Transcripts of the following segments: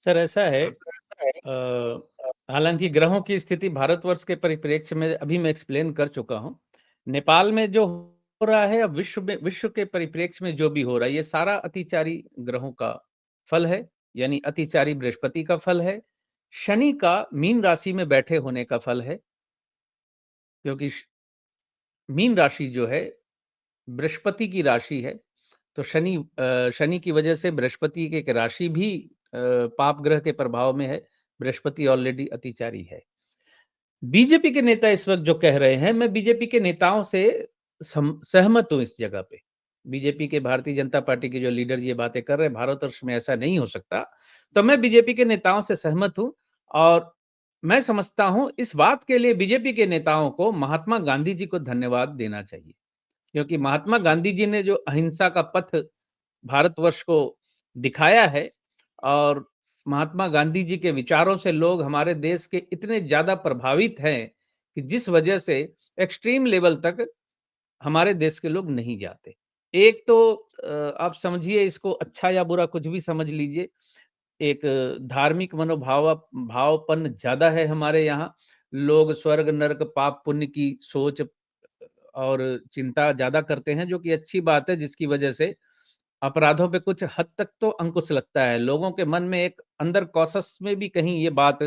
Sir ऐसा है हालाँकि ग्रहों की स्थिति भारतवर्ष के परिप्रेक्ष्य में अभी मैं एक्सप्लेन कर चुका हूँ। नेपाल में जो हो रहा है, अब विश्व के परिप्रेक्ष्य में जो भी हो रहा है, ये सारा अतिचारी ग्रहों का फल है, यानी अतिचारी बृहस्पति का फल है, शनि का मीन राशि में बैठे होने का फल है, क्योंकि श मीन राशि जो है, बृहस्पति की राशि है, तो शनि की वजह से बृहस्पति की एक राशि भी पाप ग्रह के प्रभाव में है, बृहस्पति ऑलरेडी अतिचारी है। बीजेपी के नेता इस वक़्त जो कह रहे हैं, मैं बीजेपी के नेताओं से सहमत हूँ इस जगह पे। बीजेपी के भारतीय जनता पार्टी के जो लीडर ये बातें कर रहे हैं, भारतवर्ष में ऐसा नहीं हो सकता। तो मैं बीजेपी के नेताओं से सहमत हूँ और मैं समझता हूँ इस बात के लिए बीजेपी के नेताओं को महात्मा गांधी जी को धन्यवाद देना चाहिए। क्योंकि महात्मा गांधी जी ने जो अहिंसा का पथ भारतवर्ष को दिखाया है और महात्मा गांधी जी के विचारों से लोग हमारे देश के इतने ज़्यादा प्रभावित हैं कि जिस वजह से एक्सट्रीम लेवल तक हमारे देश के लोग नहीं जाते। एक तो आप समझिए इसको अच्छा या बुरा कुछ भी समझ लीजिए, एक धार्मिक भावपन ज़्यादा है हमारे यहाँ। लोग स्वर्ग, नर्क, पाप, पुण्य की सोच और चिंता ज़्यादा करते हैं, जो कि अच्छी बात है, जिसकी वजह से अपराधों पे कुछ हद तक तो अंकुश लगता है। लोगों के मन में एक अंदर कॉशस में भी कहीं ये बात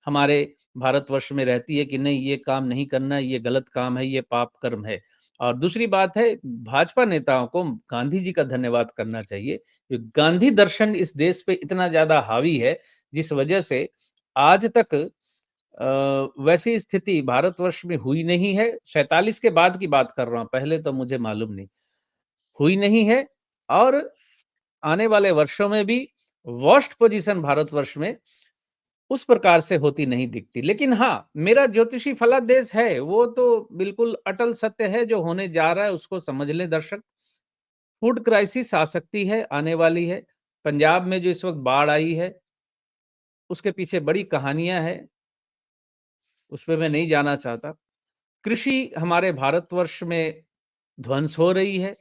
हमारे भारतवर्ष में रहती है कि नहीं ये काम नहीं करना, ये गलत काम है, ये पाप कर्म है। और दूसरी बात है भाजपा नेताओं को गांधी जी का धन्यवाद करना चाहिए। कि गांधी दर्शन इस देश पे इतना ज़्यादा हावी है, जिस वजह से आज तक वैसी स्थिति भारतवर्ष में हुई नहीं है। 47 के बाद की बात कर रहा हूँ, पहले तो मुझे मालूम नहीं। हुई नहीं है और आने वाले वर्षों में भी वर्स्ट पोजीशन भारतवर्ष में उस प्रकार से होती नहीं दिखती। लेकिन हाँ, मेरा ज्योतिषी फलादेश है, वो तो बिल्कुल अटल सत्य है, जो होने जा रहा है उसको समझ लें दर्शक। फूड क्राइसिस आ सकती है, आने वाली है। पंजाब में जो इस वक़्त बाढ़ आई है, उसके पीछे बड़ी कहानियाँ हैं, उसपे मैं नहीं जाना चाहता। कृषि हमारे भारतवर्ष में ध्वंस हो रही है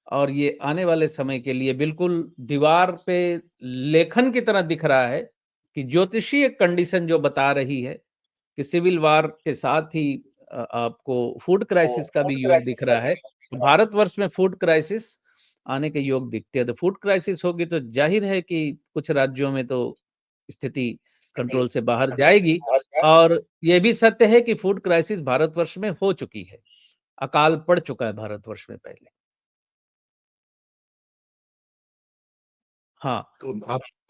और ये आने वाले समय के लिए बिल्कुल दीवार पे लेखन की तरह दिख रहा है कि ज्योतिषीय कंडीशन जो बता रही है कि सिविल वार के साथ ही आपको फूड क्राइसिस का भी योग दिख रहा है। तो भारतवर्ष में फूड क्राइसिस आने के योग दिखते हैं। तो फूड क्राइसिस होगी तो ज़ाहिर है कि कुछ राज्यों में तो स्थिति कंट्रोल से बाहर जाएगी और ये भी सत्य है कि फूड क्राइसिस भारतवर्ष में हो चुकी है। अकाल पड़ चुका है भारतवर्ष में पहले। हाँ। तो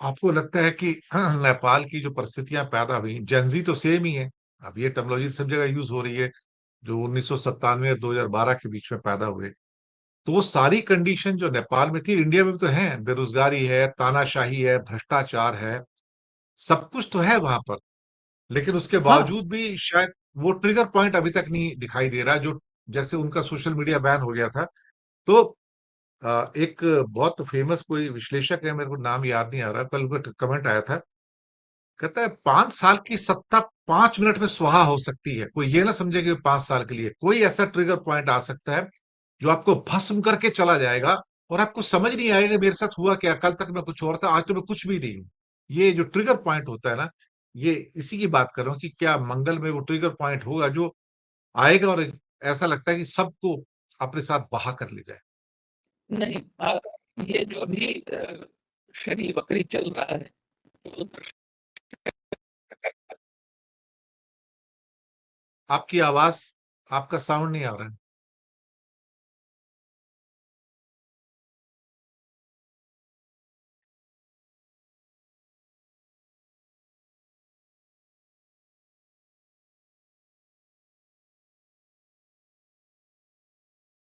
आपको लगता है कि नेपाल की जो परिस्थितियां पैदा हुई, जेनजी तो सेम ही है। अब ये टेक्नोलॉजी सब जगह यूज हो रही है, जो 1997 और 2012 के बीच में पैदा हुए। तो वो सारी कंडीशन जो नेपाल में थी, इंडिया में भी तो है। बेरोजगारी है, तानाशाही है, भ्रष्टाचार है, सब कुछ तो है वहां पर। लेकिन उसके हाँ, बावजूद भी शायद वो ट्रिगर पॉइंट अभी तक नहीं दिखाई दे रहा, जो जैसे उनका सोशल मीडिया बैन हो गया था। तो एक बहुत फेमस कोई विश्लेषक है, मेरे को नाम याद नहीं आ रहा, कल उनका कमेंट आया था। कहता है 5 साल की सत्ता 5 मिनट में सुहा हो सकती है। कोई ये ना समझे कि 5 साल के लिए कोई ऐसा ट्रिगर पॉइंट आ सकता है जो आपको भस्म करके चला जाएगा और आपको समझ नहीं आएगा मेरे साथ हुआ क्या, कल तक मैं कुछ और था, आज तो मैं कुछ भी नहीं हूं। ये जो ट्रिगर पॉइंट होता है ना, ये इसी की बात कर रहा हूँ कि क्या मंगल में वो ट्रिगर पॉइंट होगा जो आएगा और ऐसा लगता है कि सबको अपने साथ बहा कर ले जाए। नहीं ये जो अभी शनि वक्री चल रहा है तो आपकी आवाज, आपका साउंड नहीं आ रहा है।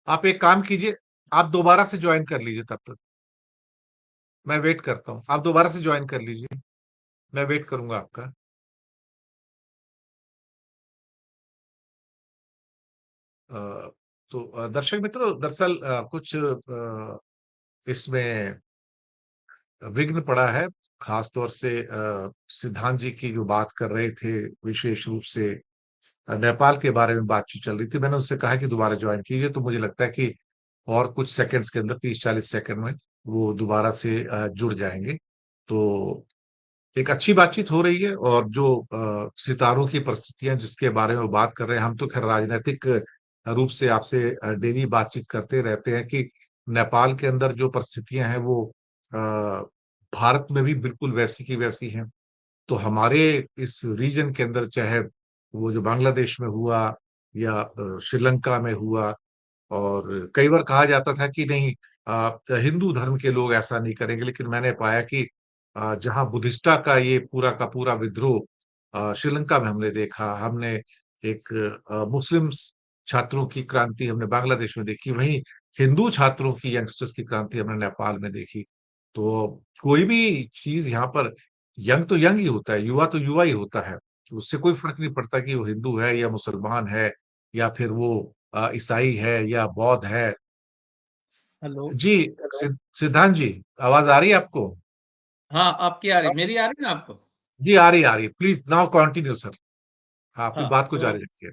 आप एक काम कीजिए, आप दोबारा से ज्वाइन कर लीजिए, तब तक मैं वेट करता हूँ। आप दोबारा से ज्वाइन कर लीजिए, मैं वेट करूंगा आपका। अ, तो दर्शक मित्रों, दरअसल कुछ इसमें विघ्न पड़ा है। खास तौर से सिद्धांत जी की जो बात कर रहे थे, विशेष रूप से नेपाल के बारे में बातचीत चल रही थी। मैंने उससे कहा कि दोबारा ज्वाइन कीजिए, तो मुझे लगता है कि और कुछ सेकंड्स के अंदर, 30-40 सेकंड में वो दोबारा से जुड़ जाएंगे। तो एक अच्छी बातचीत हो रही है, और जो सितारों की परिस्थितियां जिसके बारे में बात कर रहे हैं, हम तो खैर राजनीतिक रूप से आपसे डेली बातचीत करते रहते हैं कि नेपाल के अंदर जो परिस्थितियां हैं वो अ, भारत में भी बिल्कुल वैसी की वैसी हैं। तो हमारे इस रीजन के अंदर, चाहे वो जो बांग्लादेश में हुआ या श्रीलंका में हुआ, और कई बार कहा जाता था कि नहीं, हिंदू धर्म के लोग ऐसा नहीं करेंगे, लेकिन मैंने पाया कि जहां बुद्धिस्टा का ये पूरा का पूरा विद्रोह श्रीलंका में हमने देखा, हमने एक मुस्लिम छात्रों की क्रांति हमने बांग्लादेश में देखी, वहीं हिंदू छात्रों की, यंगस्टर्स की क्रांति हमने नेपाल में देखी। तो कोई भी चीज यहाँ पर, यंग तो यंग ही होता है, युवा तो युवा ही होता है। उससे कोई फर्क नहीं पड़ता कि वो हिंदू है या मुसलमान है, या फिर वो ईसाई है या बौद्ध है। हेलो। जी। सिद्धांत जी, आवाज आ रही है आपको? हाँ, आपकी आ रही, मेरी आ रही ना आपको? जी, आ रही है। Please now continue sir. हाँ, अपनी हाँ, बात को जारी तो रखिए।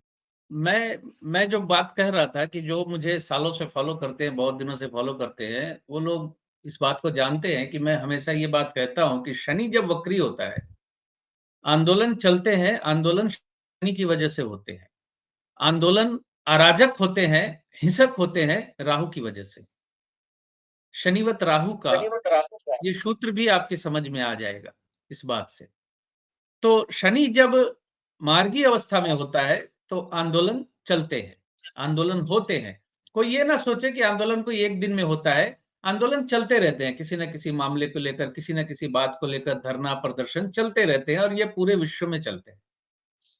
मैं जो बात कह रहा था कि जो मुझे सालों से फॉलो करते हैं, बहुत दिनों से फॉलो करते हैं, वो लोग इस बात को जानते हैं कि मैं हमेशा ये बात कहता हूं कि शनि जब वक्री होता है, आंदोलन चलते हैं, आंदोलन शनि की वजह से होते हैं। आंदोलन अराजक होते हैं, हिंसक होते हैं राहु की वजह से। शनिवत राहु का ये सूत्र भी आपके समझ में आ जाएगा इस बात से। तो शनि जब मार्गी अवस्था में होता है तो आंदोलन चलते हैं, आंदोलन होते हैं। कोई ये ना सोचे कि आंदोलन कोई एक दिन में होता है। आंदोलन चलते रहते हैं, किसी न किसी मामले को लेकर, किसी न किसी बात को लेकर धरना प्रदर्शन चलते रहते हैं, और ये पूरे विश्व में चलते हैं।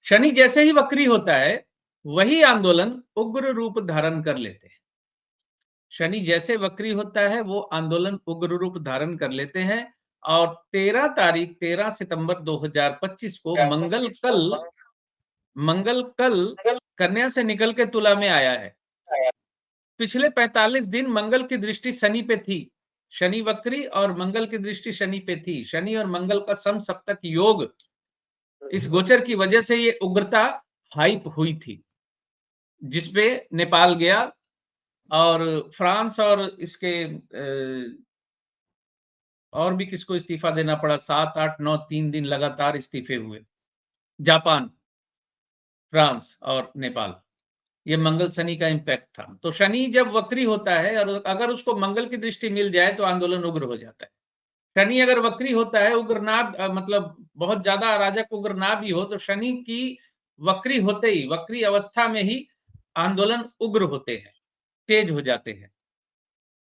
शनि जैसे ही वक्री होता है, वही आंदोलन उग्र रूप धारण कर लेते हैं। शनि जैसे वक्री होता है, वो आंदोलन उग्र रूप धारण कर लेते हैं। और 13 सितंबर 2025 को मंगल कल कन्या से निकल के तुला में आया है। पिछले 45 दिन मंगल की दृष्टि शनि पे थी। शनि वक्री और मंगल की दृष्टि शनि पे थी। शनि और मंगल का सम सप्तक योग, इस गोचर की वजह से ये उग्रता हाइप हुई थी, जिसपे नेपाल गया, और फ्रांस और इसके और भी किसको इस्तीफा देना पड़ा, 7 8 9 3 दिन लगातार इस्तीफे हुए। जापान, फ्रांस और नेपाल। ये मंगल शनि का इंपैक्ट था। तो शनि जब वक्री होता है और अगर उसको मंगल की दृष्टि मिल जाए तो आंदोलन उग्र हो जाता है। शनि अगर वक्री होता है, उग्र ना, मतलब बहुत ज्यादा अराजक उग्र ना भी हो, तो शनि की वक्री होते ही, वक्री अवस्था में ही आंदोलन उग्र होते हैं, तेज हो जाते हैं।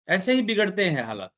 ऐसे ही बिगड़ते हैं हालात।